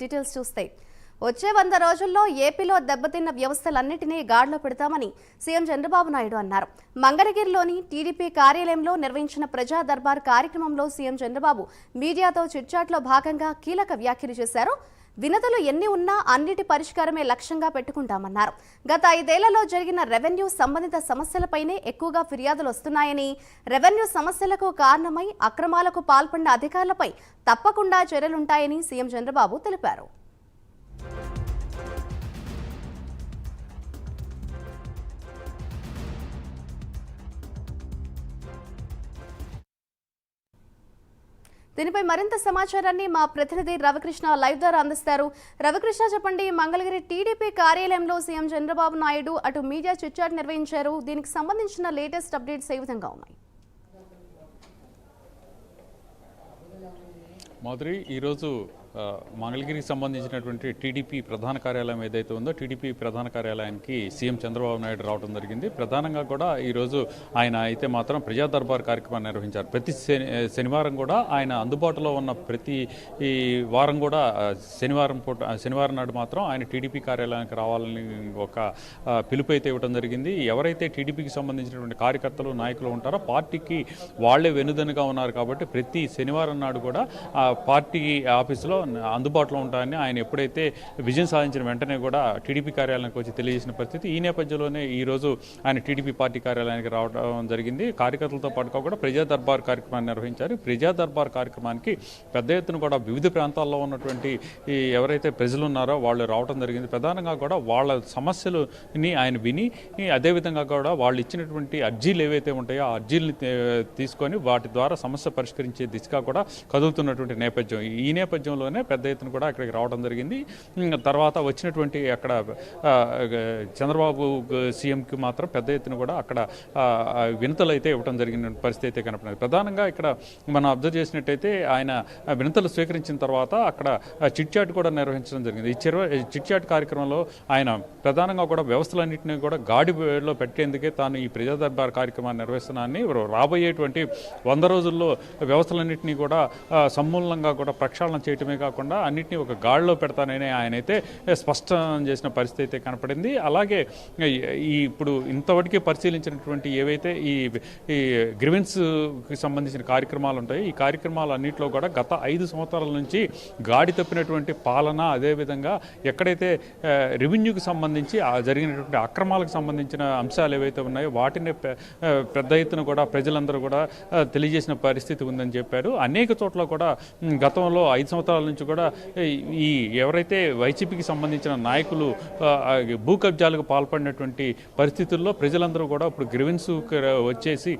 Details చూస్తే వచ్చే 100 రోజుల్లో ఏపీలో దెబ్బతిన్న వ్యవస్థలన్నింటినీ గాడిలో పెడతామని సీఎం చంద్రబాబు నాయుడు అన్నారు. మంగళగిరిలోని టీడీపీ కార్యాలయంలో నిర్వహించిన ప్రజా దర్బార్ కార్యక్రమంలో సీఎం చంద్రబాబు మీడియాతో చిట్చాట్లో భాగంగా కీలక వ్యాఖ్యలు చేశారు. వినతులు ఎన్ని ఉన్నా అన్నిటి పరిష్కారమే లక్ష్యంగా పెట్టుకుంటామన్నారు. గత 5 ఏళ్లలో జరిగిన రెవెన్యూ సంబంధిత సమస్యలపైనే ఎక్కువగా ఫిర్యాదులు వస్తున్నాయని, రెవెన్యూ సమస్యలకు కారణమై అక్రమాలకు పాల్పడిన అధికారులపై తప్పకుండా చర్యలుంటాయని సీఎం చంద్రబాబు తెలిపారు. దీనిపై మరింత సమాచారాన్ని మా ప్రతినిధి రవికృష్ణ లైవ్ ద్వారా అందిస్తారు. రవికృష్ణ, చెప్పండి, మంగళగిరి టీడీపీ కార్యాలయంలో సీఎం చంద్రబాబు నాయుడు అటు మీడియా చిట్చాట్ నిర్వహించారు. దీనికి సంబంధించిన లేటెస్ట్ అప్డేట్స్ ఏ విధంగా ఉన్నాయి? మాధురి, ఈరోజు మంగళగిరికి సంబంధించినటువంటి టీడీపీ ప్రధాన కార్యాలయం ఏదైతే ఉందో టీడీపీ ప్రధాన కార్యాలయానికి సీఎం చంద్రబాబు నాయుడు రావడం జరిగింది. ప్రధానంగా కూడా ఈరోజు ఆయన అయితే మాత్రం ప్రజా దర్బార్ కార్యక్రమాన్ని నిర్వహించారు. ప్రతి శనివారం కూడా ఆయన అందుబాటులో ఉన్న ప్రతి వారం కూడా శనివారం నాడు మాత్రం ఆయన టీడీపీ కార్యాలయానికి రావాలని ఒక పిలుపు అయితే ఇవ్వడం జరిగింది. ఎవరైతే టీడీపీకి సంబంధించినటువంటి కార్యకర్తలు నాయకులు ఉంటారో పార్టీకి వాళ్లే వెనుదనుగా ఉన్నారు కాబట్టి ప్రతి శనివారం నాడు కూడా పార్టీ ఆఫీసులో అందుబాటులో ఉంటాయని ఆయన ఎప్పుడైతే విజయం సాధించిన వెంటనే కూడా టీడీపీ కార్యాలయానికి వచ్చి తెలియజేసిన పరిస్థితి. ఈ నేపథ్యంలోనే ఈరోజు ఆయన టీడీపీ పార్టీ కార్యాలయానికి రావడం జరిగింది. కార్యకర్తలతో పాటుగా కూడా ప్రజా దర్బార్ కార్యక్రమాన్ని నిర్వహించారు. ప్రజా దర్బార్ కార్యక్రమానికి పెద్ద ఎత్తున కూడా వివిధ ప్రాంతాల్లో ఉన్నటువంటి ఎవరైతే ప్రజలు ఉన్నారో వాళ్ళు రావడం జరిగింది. ప్రధానంగా కూడా వాళ్ళ సమస్యలని ఆయన విని అదేవిధంగా కూడా వాళ్ళు ఇచ్చినటువంటి అర్జీలు ఏవైతే ఉంటాయో ఆ అర్జీలను తీసుకొని వాటి ద్వారా సమస్య పరిష్కరించే దిశగా కూడా కదులుతున్నటువంటి నేపథ్యం. ఈ నేపథ్యంలోనే పెద్ద ఎత్తున కూడా అక్కడికి రావడం జరిగింది. తర్వాత వచ్చినటువంటి అక్కడ చంద్రబాబు సీఎంకి మాత్రం పెద్ద ఎత్తున కూడా అక్కడ వినతులు అయితే ఇవ్వడం జరిగిన పరిస్థితి అయితే కనపడింది. ప్రధానంగా ఇక్కడ మనం అబ్జర్వ్ చేసినట్టయితే ఆయన వినతులు స్వీకరించిన తర్వాత అక్కడ చిట్చాట్ కూడా నిర్వహించడం జరిగింది. ఈ చిట్చాట్ కార్యక్రమంలో ఆయన ప్రధానంగా కూడా వ్యవస్థలన్నింటినీ కూడా గాడిలో పెట్టేందుకే తాను ఈ ప్రజా దర్బార్ కార్యక్రమాన్ని నిర్వహిస్తున్నానని, రాబోయేటువంటి 100 రోజుల్లో వ్యవస్థలన్నింటినీ కూడా సమూలంగా కూడా ప్రక్షాళన చేయటమే కాకుండా అన్నింటినీ ఒక గాడిలో పెడతానని ఆయన అయితే స్పష్టం చేసిన పరిస్థితి అయితే కనపడింది. అలాగే ఇప్పుడు ఇంతవరకు పరిశీలించినటువంటి ఏవైతే ఈ గ్రీవెన్స్కి సంబంధించిన కార్యక్రమాలు ఉంటాయి, ఈ కార్యక్రమాలు అన్నింటిలో కూడా గత 5 సంవత్సరాల నుంచి గాడి తప్పినటువంటి పాలన, అదేవిధంగా ఎక్కడైతే రెవెన్యూకి సంబంధించి జరిగినటువంటి అక్రమాలకు సంబంధించిన అంశాలు ఏవైతే ఉన్నాయో వాటిని పెద్ద ఎత్తున కూడా ప్రజలందరూ కూడా తెలియజేసిన పరిస్థితి ఉందని చెప్పారు. అనేక చోట్ల కూడా గతంలో 5 సంవత్సరాల నుంచి కూడా ఈ ఎవరైతే వైసీపీకి సంబంధించిన నాయకులు భూ కబ్జాలకు పాల్పడినటువంటి పరిస్థితుల్లో ప్రజలందరూ కూడా ఇప్పుడు గ్రీవెన్స్ వచ్చేసి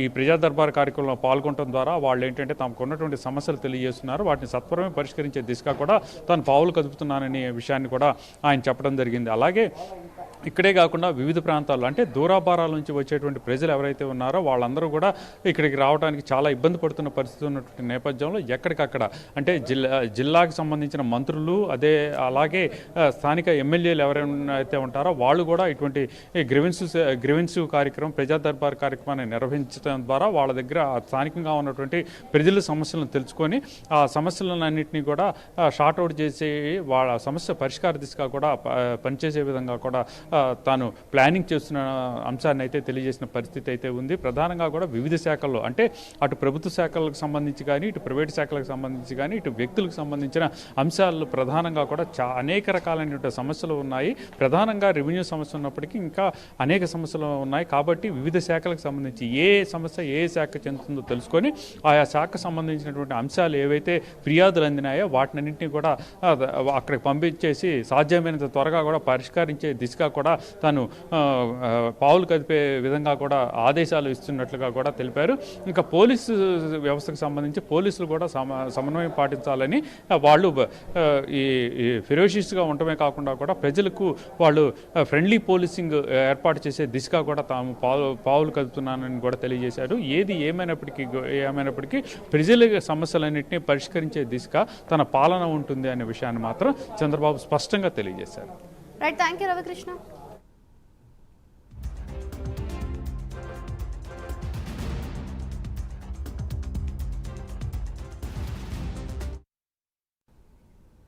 ఈ ప్రజా దర్బార్ కార్యక్రమంలో పాల్గొనడం ద్వారా వాళ్ళు ఏంటంటే తమకు ఉన్నటువంటి సమస్యలు తెలియజేస్తున్నారు. వాటిని సత్వరమే పరిష్కరించే దిశగా కూడా తాను పావులు కదుపుతున్నాననే విషయాన్ని కూడా ఆయన చెప్పడం జరిగింది. అలాగే ఇక్కడే కాకుండా వివిధ ప్రాంతాల్లో అంటే దూరాభారాల నుంచి వచ్చేటువంటి ప్రజలు ఎవరైతే ఉన్నారో వాళ్ళందరూ కూడా ఇక్కడికి రావడానికి చాలా ఇబ్బంది పడుతున్న పరిస్థితి ఉన్నటువంటి నేపథ్యంలో ఎక్కడికక్కడ అంటే జిల్లాకు సంబంధించిన మంత్రులు అలాగే స్థానిక ఎమ్మెల్యేలు ఎవరైతే ఉంటారో వాళ్ళు కూడా ఇటువంటి గ్రీవెన్స్ కార్యక్రమం ప్రజా దర్బార్ కార్యక్రమాన్ని నిర్వహించడం ద్వారా వాళ్ళ దగ్గర స్థానికంగా ఉన్నటువంటి ప్రజల సమస్యలను తెలుసుకొని ఆ సమస్యలన్నింటినీ కూడా షార్ట్అవుట్ చేసి వాళ్ళ సమస్య పరిష్కార దిశగా కూడా పనిచేసే విధంగా కూడా తాను ప్లానింగ్ చేస్తున్న అంశాన్ని అయితే తెలియజేసిన పరిస్థితి అయితే ఉంది. ప్రధానంగా కూడా వివిధ శాఖల్లో అంటే అటు ప్రభుత్వ శాఖలకు సంబంధించి కానీ ఇటు ప్రైవేట్ శాఖలకు సంబంధించి కానీ ఇటు వ్యక్తులకు సంబంధించిన అంశాలు ప్రధానంగా కూడా అనేక రకాలైనటువంటి సమస్యలు ఉన్నాయి. ప్రధానంగా రెవెన్యూ సమస్య ఉన్నప్పటికీ ఇంకా అనేక సమస్యలు ఉన్నాయి. కాబట్టి వివిధ శాఖలకు సంబంధించి ఏ సమస్య ఏ శాఖ చెందుతుందో తెలుసుకొని ఆయా శాఖకు సంబంధించినటువంటి అంశాలు ఏవైతే ఫిర్యాదులు అందినాయో వాటినన్నింటినీ కూడా అక్కడికి పంపించేసి సాధ్యమైనంత త్వరగా కూడా పరిష్కరించే దిశగా కూడా తాను పావులు కదిపే విధంగా కూడా ఆదేశాలు ఇస్తున్నట్లుగా కూడా తెలిపారు. ఇంకా పోలీసు వ్యవస్థకు సంబంధించి పోలీసులు కూడా సమన్వయం పాటించాలని వాళ్ళు ఈ ఫెరోషియస్గా ఉండటమే కాకుండా కూడా ప్రజలకు వాళ్ళు ఫ్రెండ్లీ పోలీసింగ్ ఏర్పాటు చేసే దిశగా కూడా తాము పావులు కదుపుతున్నానని కూడా తెలియజేశారు. ఏది ఏమైనప్పటికీ ప్రజల సమస్యలన్నింటినీ పరిష్కరించే దిశగా తన పాలన ఉంటుంది అనే విషయాన్ని మాత్రం చంద్రబాబు స్పష్టంగా తెలియజేశారు. Right, thank you Ravikrishna.